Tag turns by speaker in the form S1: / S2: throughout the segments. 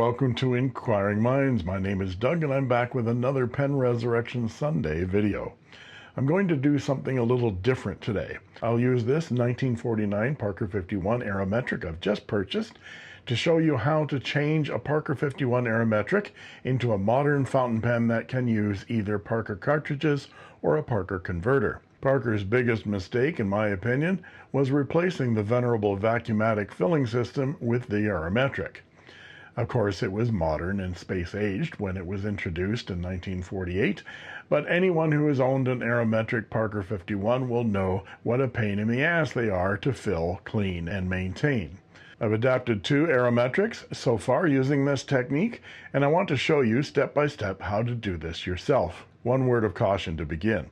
S1: welcome to Inquiring Minds. My name is Doug and I'm back with another Pen Resurrection Sunday video. I'm going to do something a little different today. I'll use this 1949 Parker 51 Aerometric I've just purchased to show you how to change a Parker 51 Aerometric into a modern fountain pen that can use either Parker cartridges or a Parker converter. Parker's biggest mistake, in my opinion, was replacing the venerable vacuumatic filling system with the Aerometric. Of course, it was modern and space-aged when it was introduced in 1948, but anyone who has owned an Aerometric Parker 51 will know what a pain in the ass they are to fill, clean, and maintain. I've adapted 2 Aerometrics so far using this technique, and I want to show you step-by-step how to do this yourself. One word of caution to begin.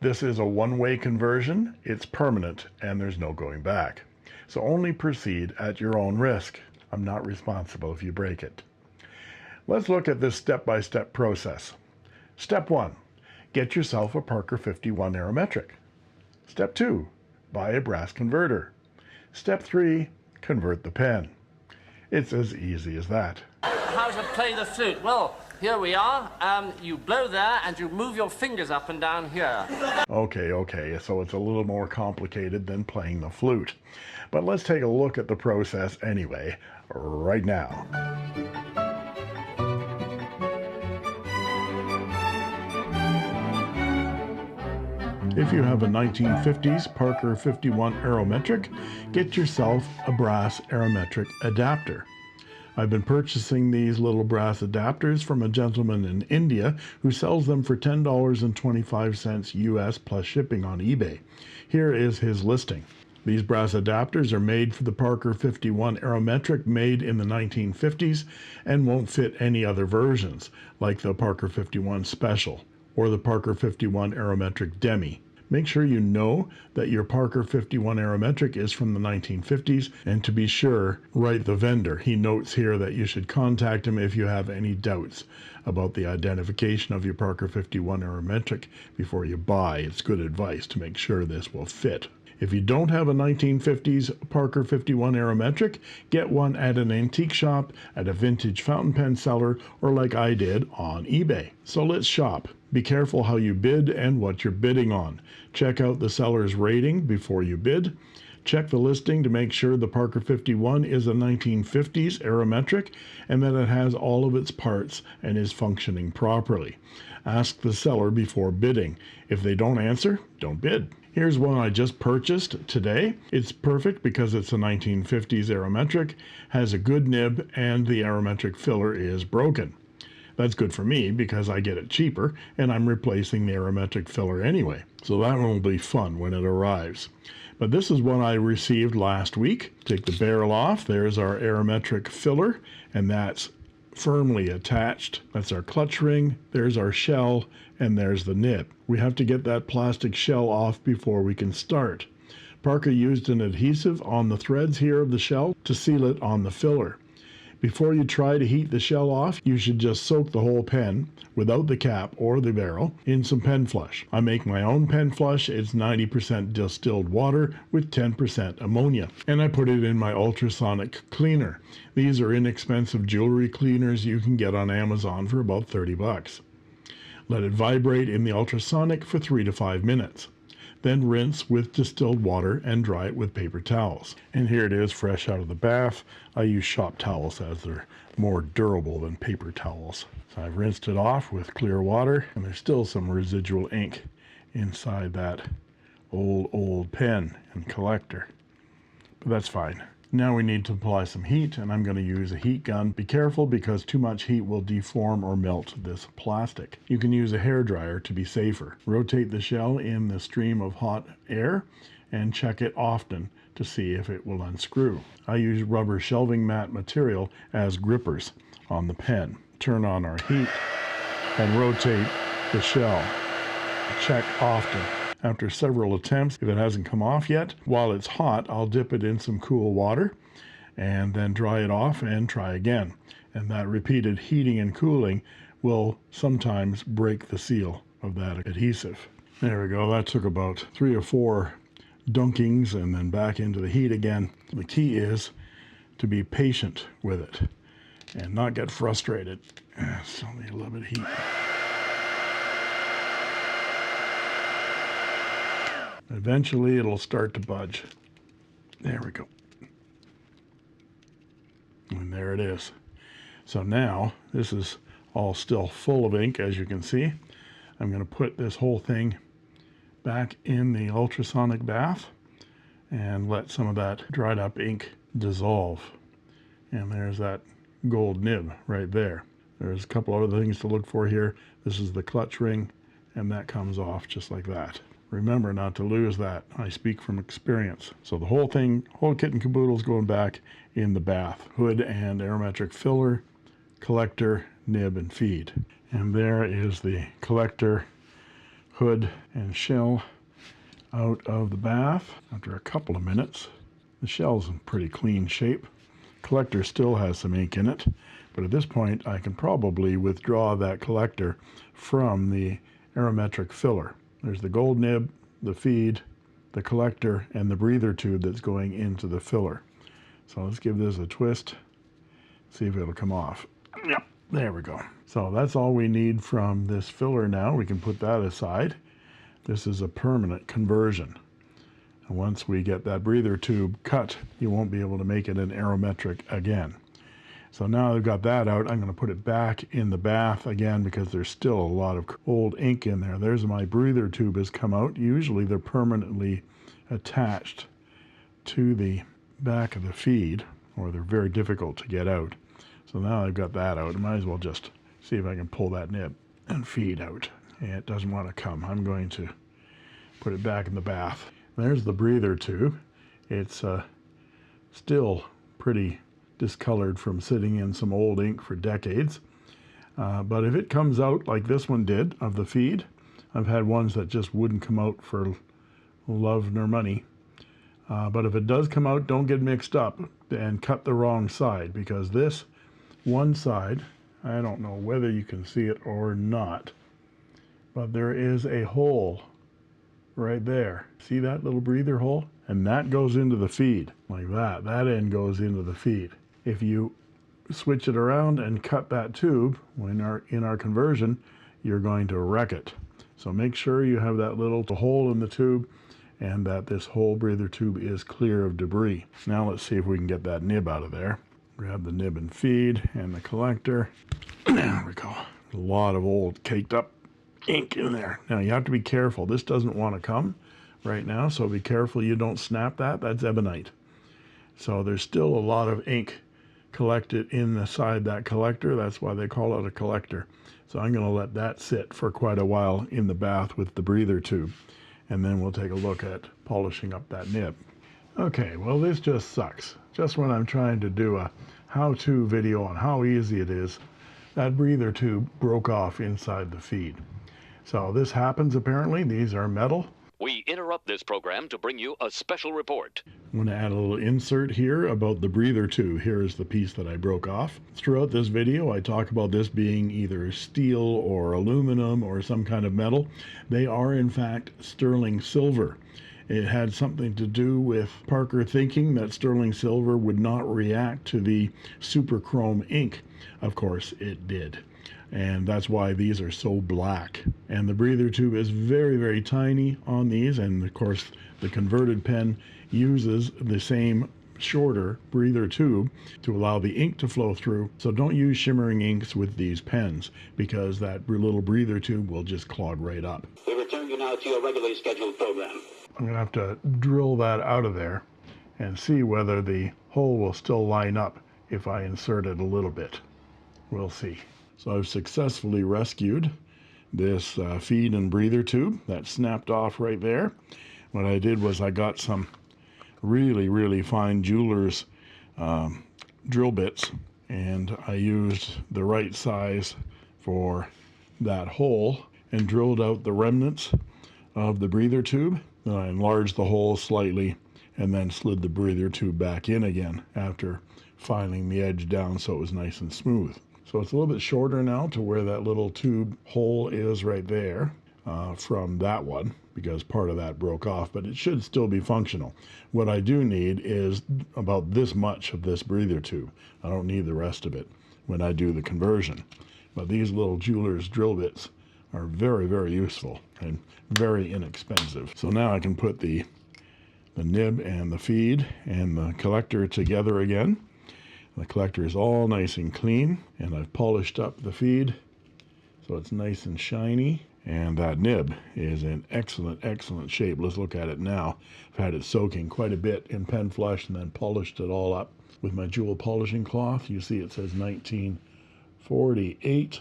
S1: This is a one-way conversion, it's permanent, and there's no going back. So only proceed at your own risk. I'm not responsible if you break it. Let's look at this step-by-step process. Step 1. Get yourself a Parker 51 Aerometric. Step 2. Buy a brass converter. Step 3. Convert the pen. It's as easy as that.
S2: How to play the flute? Well, here we are. You blow there and you move your fingers up and down here.
S1: Okay, so it's a little more complicated than playing the flute. But let's take a look at the process anyway, right now. If you have a 1950s Parker 51 Aerometric, get yourself a brass Aerometric adapter. I've been purchasing these little brass adapters from a gentleman in India who sells them for $10.25 US plus shipping on eBay. Here is his listing. These brass adapters are made for the Parker 51 Aerometric made in the 1950s and won't fit any other versions, like the Parker 51 Special or the Parker 51 Aerometric Demi. Make sure you know that your Parker 51 Aerometric is from the 1950s, and to be sure, write the vendor. He notes here that you should contact him if you have any doubts about the identification of your Parker 51 Aerometric before you buy. It's good advice to make sure this will fit. If you don't have a 1950s Parker 51 Aerometric, get one at an antique shop, at a vintage fountain pen seller, or like I did, on eBay. So let's shop. Be careful how you bid and what you're bidding on. Check out the seller's rating before you bid. Check the listing to make sure the Parker 51 is a 1950s Aerometric and that it has all of its parts and is functioning properly. Ask the seller before bidding. If they don't answer, don't bid. Here's one I just purchased today. It's perfect because it's a 1950s Aerometric, has a good nib, and the Aerometric filler is broken. That's good for me because I get it cheaper and I'm replacing the Aerometric filler anyway. So that one will be fun when it arrives. But this is one I received last week. Take the barrel off. There's our Aerometric filler, and that's firmly attached. That's our clutch ring. There's our shell, and there's the nib. We have to get that plastic shell off before we can start. Parker used an adhesive on the threads here of the shell to seal it on the filler. Before you try to heat the shell off, you should just soak the whole pen, without the cap or the barrel, in some pen flush. I make my own pen flush. It's 90% distilled water with 10% ammonia. And I put it in my ultrasonic cleaner. These are inexpensive jewelry cleaners you can get on Amazon for about 30 bucks. Let it vibrate in the ultrasonic for 3 to 5 minutes. Then rinse with distilled water and dry it with paper towels. And here it is fresh out of the bath. I use shop towels as they're more durable than paper towels. So I've rinsed it off with clear water, and there's still some residual ink inside that old pen and collector. But that's fine. Now we need to apply some heat, and I'm going to use a heat gun. Be careful because too much heat will deform or melt this plastic. You can use a hairdryer to be safer. Rotate the shell in the stream of hot air and check it often to see if it will unscrew. I use rubber shelving mat material as grippers on the pen. Turn on our heat and rotate the shell. Check often. After several attempts, if it hasn't come off yet, while it's hot, I'll dip it in some cool water and then dry it off and try again. And that repeated heating and cooling will sometimes break the seal of that adhesive. There we go. That took about 3 or 4 dunkings and then back into the heat again. The key is to be patient with it. and not get frustrated. Still need a little bit of heat. Eventually it'll start to budge. There we go. And there it is. So now this is all still full of ink, as you can see. I'm going to put this whole thing back in the ultrasonic bath and let some of that dried up ink dissolve. And there's that gold nib right there. There's a couple other things to look for here. This is the clutch ring, and that comes off just like that. Remember not to lose that. I speak from experience. So the whole thing, whole kit and caboodle is going back in the bath. Hood and aerometric filler, collector, nib, and feed. And there is the collector, hood, and shell out of the bath after a couple of minutes. The shell's in pretty clean shape. Collector still has some ink in it, but at this point I can probably withdraw that collector from the aerometric filler. There's the gold nib, the feed, the collector, and the breather tube that's going into the filler. So let's give this a twist, see if it'll come off. Yep, there we go. So that's all we need from this filler now. We can put that aside. This is a permanent conversion. And once we get that breather tube cut, you won't be able to make it an aerometric again. So now I've got that out, I'm going to put it back in the bath again because there's still a lot of old ink in there. There's my breather tube has come out. Usually they're permanently attached to the back of the feed, or they're very difficult to get out. So now I've got that out, I might as well just see if I can pull that nib and feed out. And it doesn't want to come. I'm going to put it back in the bath. There's the breather tube. It's still pretty discolored from sitting in some old ink for decades. But if it comes out like this one did of the feed, I've had ones that just wouldn't come out for love nor money. But if it does come out, don't get mixed up and cut the wrong side, because this one side, I don't know whether you can see it or not, but there is a hole right there. See that little breather hole? And that goes into the feed like that. That end goes into the feed. If you switch it around and cut that tube when in our conversion, you're going to wreck it. So make sure you have that little hole in the tube and that this whole breather tube is clear of debris. Now let's see if we can get that nib out of there. Grab the nib and feed and the collector. There we go. A lot of old caked up ink in there. Now you have to be careful. This doesn't want to come right now, so be careful you don't snap that. That's ebonite. So there's still a lot of ink collected inside that collector. That's why they call it a collector. So I'm going to let that sit for quite a while in the bath with the breather tube, and then we'll take a look at polishing up that nib. Okay, well this just sucks. Just when I'm trying to do a how-to video on how easy it is, that breather tube broke off inside the feed. So this happens apparently. These are metal.
S3: We interrupt this program to bring you a special report.
S1: I'm going to add a little insert here about the breather tube. Here is the piece that I broke off. Throughout this video, I talk about this being either steel or aluminum or some kind of metal. They are, in fact, sterling silver. It had something to do with Parker thinking that sterling silver would not react to the superchrome ink. Of course, it did. And that's why these are so black. And the breather tube is very, very tiny on these, and of course the converted pen uses the same shorter breather tube to allow the ink to flow through. So don't use shimmering inks with these pens, because that little breather tube will just clog right up.
S4: We return you now to your regularly scheduled program.
S1: I'm going to have to drill that out of there and see whether the hole will still line up if I insert it a little bit. We'll see. So I've successfully rescued this feed and breather tube that snapped off right there. What I did was I got some really, really fine jeweler's drill bits, and I used the right size for that hole and drilled out the remnants of the breather tube. Then I enlarged the hole slightly and then slid the breather tube back in again after filing the edge down so it was nice and smooth. So it's a little bit shorter now to where that little tube hole is right there from that one, because part of that broke off, but it should still be functional. What I do need is about this much of this breather tube. I don't need the rest of it. when I do the conversion. But these little jeweler's drill bits are very, very useful and very inexpensive. So now I can put the nib and the feed and the collector together again. The collector is all nice and clean, and I've polished up the feed so it's nice and shiny. And that nib is in excellent, excellent shape. Let's look at it now. I've had it soaking quite a bit in pen flush and then polished it all up with my jewel polishing cloth. You see it says 1948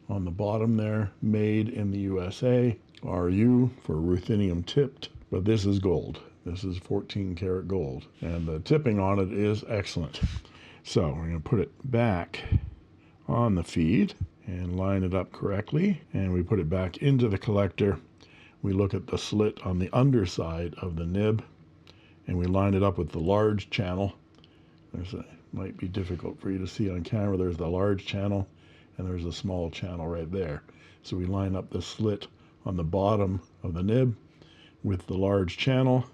S1: on the bottom there, made in the USA. RU for ruthenium tipped, but this is gold. This is 14 karat gold, and the tipping on it is excellent. So we're going to put it back on the feed and line it up correctly, and we put it back into the collector. We look at the slit on the underside of the nib, and we line it up with the large channel. Might be difficult for you to see on camera. There's the large channel, and there's a small channel right there. So we line up the slit on the bottom of the nib with the large channel,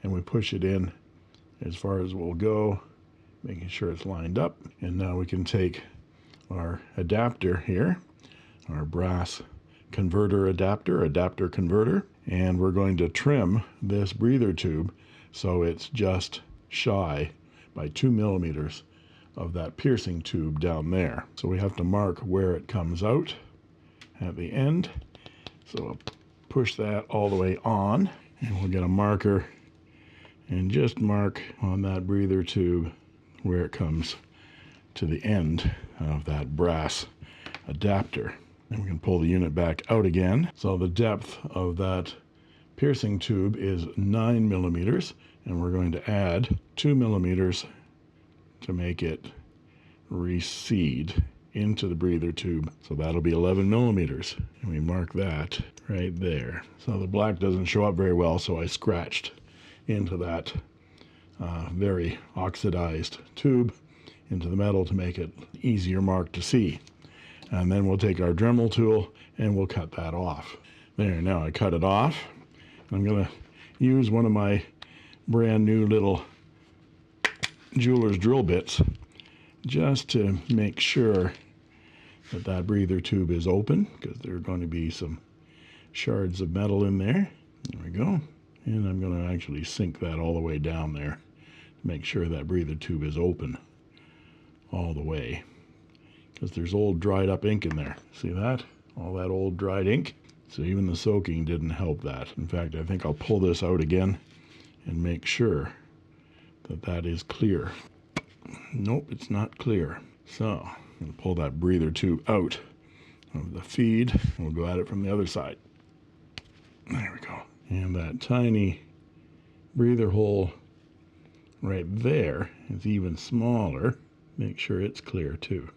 S1: and we push it in as far as we'll go, making sure it's lined up. And now we can take our adapter here, our brass converter adapter converter, and we're going to trim this breather tube so it's just shy by 2 millimeters of that piercing tube down there. So we have to mark where it comes out at the end. So we'll push that all the way on, and we'll get a marker and just mark on that breather tube where it comes to the end of that brass adapter. And we can pull the unit back out again. So the depth of that piercing tube is 9 millimeters, and we're going to add 2 millimeters to make it recede into the breather tube. So that'll be 11 millimeters. And we mark that right there. So the black doesn't show up very well, so I scratched into that very oxidized tube into the metal to make it easier mark to see. And then we'll take our Dremel tool and we'll cut that off. There, now I cut it off. I'm going to use one of my brand new little jeweler's drill bits just to make sure that that breather tube is open, because there are going to be some shards of metal in there. There we go. And I'm going to actually sink that all the way down there to make sure that breather tube is open all the way, because there's old dried up ink in there. See that? All that old dried ink. So even the soaking didn't help that. In fact, I think I'll pull this out again and make sure that that is clear. Nope, it's not clear. So I'm going to pull that breather tube out of the feed. We'll go at it from the other side. There we go. And that tiny breather hole right there is even smaller. Make sure it's clear too.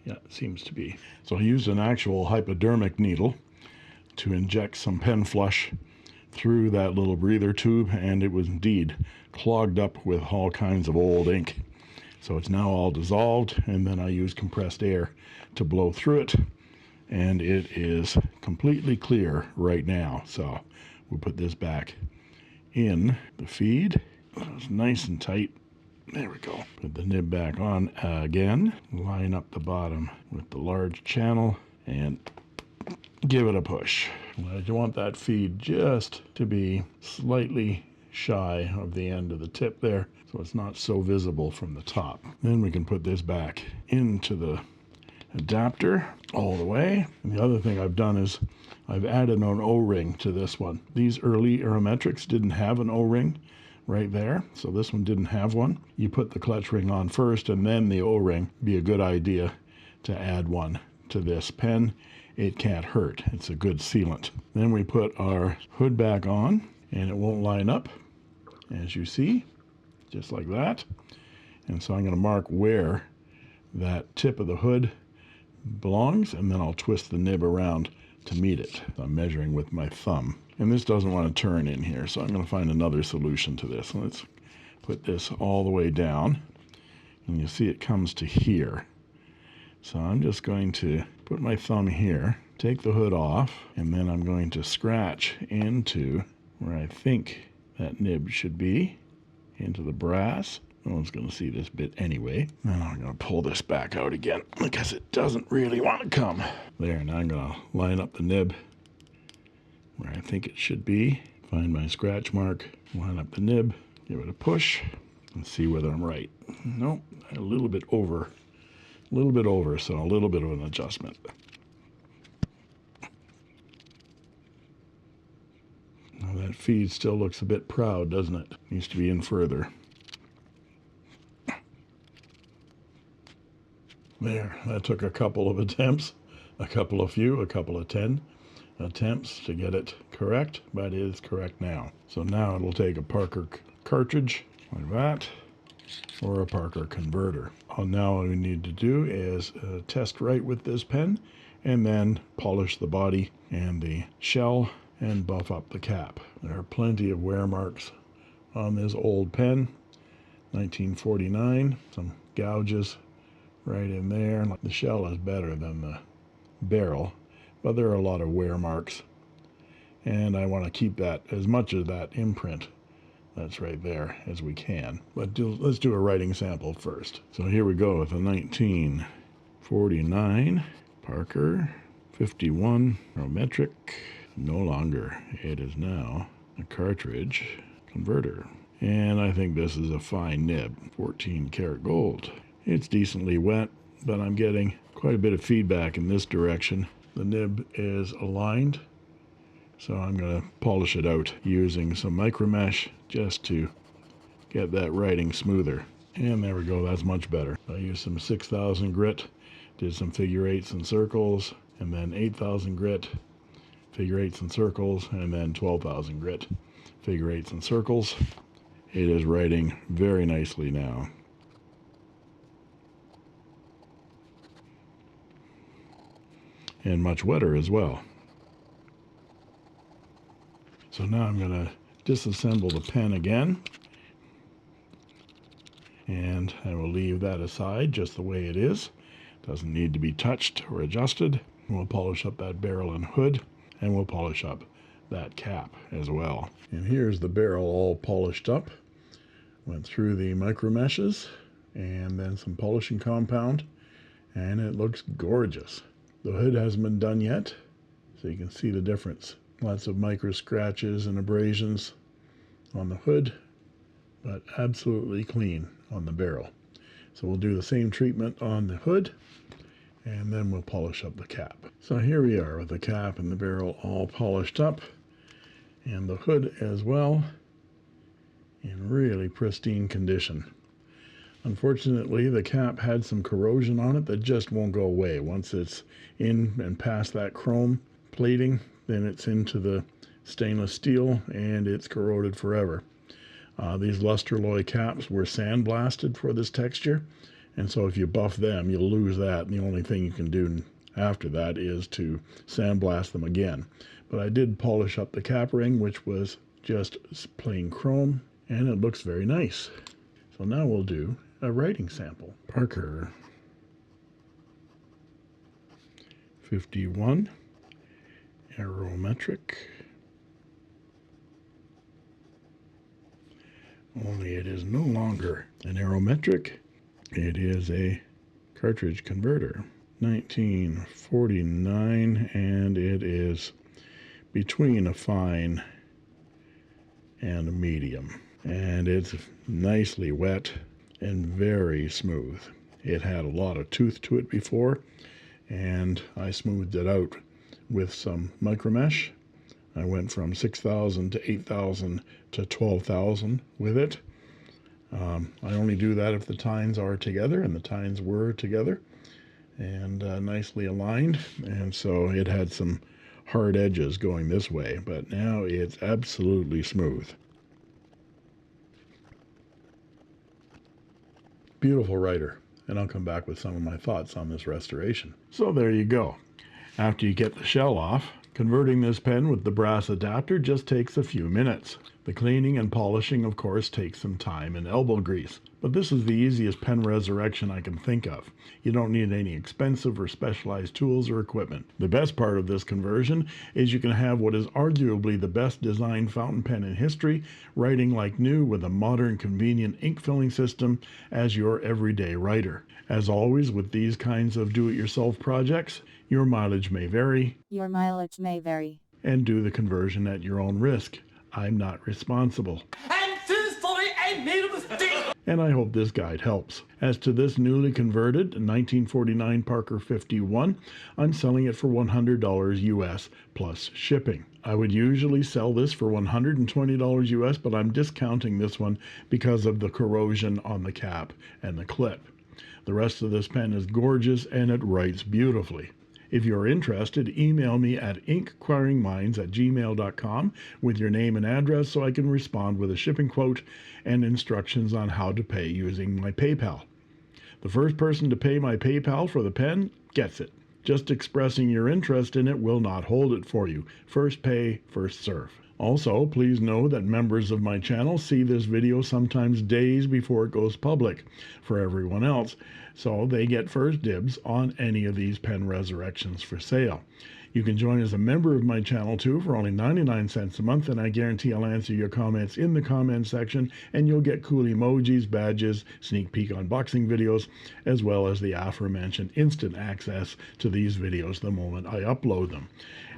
S1: Yeah, it seems to be. So I used an actual hypodermic needle to inject some pen flush through that little breather tube, and it was indeed clogged up with all kinds of old ink. So it's now all dissolved, and then I use compressed air to blow through it, and it is completely clear right now. So we'll put this back in the feed. It's nice and tight. There we go. Put the nib back on again. Line up the bottom with the large channel and give it a push. You want that feed just to be slightly shy of the end of the tip there, so it's not so visible from the top. Then we can put this back into the adapter all the way. And the other thing I've done is I've added an O-ring to this one. These early Aerometrics didn't have an O-ring right there, so this one didn't have one. You put the clutch ring on first and then the O-ring. Be a good idea to add one to this pen. It can't hurt. It's a good sealant. Then we put our hood back on, and it won't line up, as you see, just like that. And so I'm going to mark where that tip of the hood belongs, and then I'll twist the nib around to meet it. I'm measuring with my thumb. And this doesn't want to turn in here, so I'm going to find another solution to this. Let's put this all the way down, and you see it comes to here. So I'm just going to put my thumb here, take the hood off, and then I'm going to scratch into where I think that nib should be, into the brass. No one's going to see this bit anyway. And I'm going to pull this back out again because it doesn't really want to come. There, now I'm going to line up the nib where I think it should be. Find my scratch mark, line up the nib, give it a push, and see whether I'm right. Nope, a little bit over, so a little bit of an adjustment. Now that feed still looks a bit proud, doesn't it? Needs to be in further. There, that took a couple of attempts, a couple of 10 attempts to get it correct, but it is correct now. So now it'll take a Parker cartridge like that, or a Parker converter. Now all we need to do is test right with this pen, and then polish the body and the shell and buff up the cap. There are plenty of wear marks on this old pen, 1949, some gouges right in there. The shell is better than the barrel, but there are a lot of wear marks, and I want to keep that, as much of that imprint that's right there as we can. But let's do a writing sample first. So here we go with a 1949 Parker 51 Aerometric. No longer. It is now a cartridge converter. And I think this is a fine nib, 14 karat gold. It's decently wet, but I'm getting quite a bit of feedback in this direction. The nib is aligned, so I'm going to polish it out using some micro mesh just to get that writing smoother. And there we go, that's much better. I used some 6,000 grit, did some figure eights and circles, and then 8,000 grit, figure eights and circles, and then 12,000 grit, figure eights and circles. It is writing very nicely now. And much wetter as well. So now I'm going to disassemble the pen again, and I will leave that aside just the way it is. Doesn't need to be touched or adjusted. We'll polish up that barrel and hood, and we'll polish up that cap as well. And here's the barrel all polished up. Went through the micro meshes and then some polishing compound, and it looks gorgeous. The hood hasn't been done yet, so you can see the difference. Lots of micro scratches and abrasions on the hood, but absolutely clean on the barrel. So we'll do the same treatment on the hood, and then we'll polish up the cap. So here we are with the cap and the barrel all polished up, and the hood as well in really pristine condition. Unfortunately, the cap had some corrosion on it that just won't go away. Once it's in and past that chrome plating, then it's into the stainless steel and it's corroded forever. These Lustraloy caps were sandblasted for this texture, and so if you buff them, you'll lose that, and the only thing you can do after that is to sandblast them again. But I did polish up the cap ring, which was just plain chrome, and it looks very nice. So now we'll do a writing sample. Parker 51 Aerometric. Only it is no longer an Aerometric. It is a cartridge converter. 1949, and it is between a fine and a medium. And it's nicely wet and very smooth. It had a lot of tooth to it before, and I smoothed it out with some micro mesh. I went from 6,000 to 8,000 to 12,000 with it. I only do that if the tines are together, and the tines were together and nicely aligned, and so it had some hard edges going this way, but now it's absolutely smooth. Beautiful writer, and I'll come back with some of my thoughts on this restoration. So there you go. After you get the shell off, converting this pen with the brass adapter just takes a few minutes. The cleaning and polishing, of course, takes some time and elbow grease, but this is the easiest pen resurrection I can think of. You don't need any expensive or specialized tools or equipment. The best part of this conversion is you can have what is arguably the best designed fountain pen in history, writing like new with a modern, convenient ink filling system as your everyday writer. As always with these kinds of do-it-yourself projects, your mileage may vary. And do the conversion at your own risk. I'm not responsible.
S2: And truthfully, I made a mistake.
S1: And I hope this guide helps. As to this newly converted 1949 Parker 51, I'm selling it for $100 US plus shipping. I would usually sell this for $120 US, but I'm discounting this one because of the corrosion on the cap and the clip. The rest of this pen is gorgeous and it writes beautifully. If you're interested, email me at inkquiringminds@gmail.com with your name and address so I can respond with a shipping quote and instructions on how to pay using my PayPal. The first person to pay my PayPal for the pen gets it. Just expressing your interest in it will not hold it for you. First pay, first serve. Also, please know that members of my channel see this video sometimes days before it goes public for everyone else, so they get first dibs on any of these pen resurrections for sale. You can join as a member of my channel too for only 99 cents a month, and I guarantee I'll answer your comments in the comment section, and you'll get cool emojis, badges, sneak peek unboxing videos, as well as the aforementioned instant access to these videos the moment I upload them.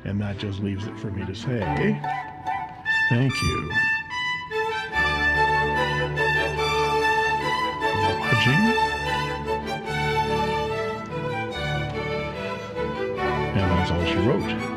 S1: And that just leaves it for me to say thank you for watching. And that's all she wrote.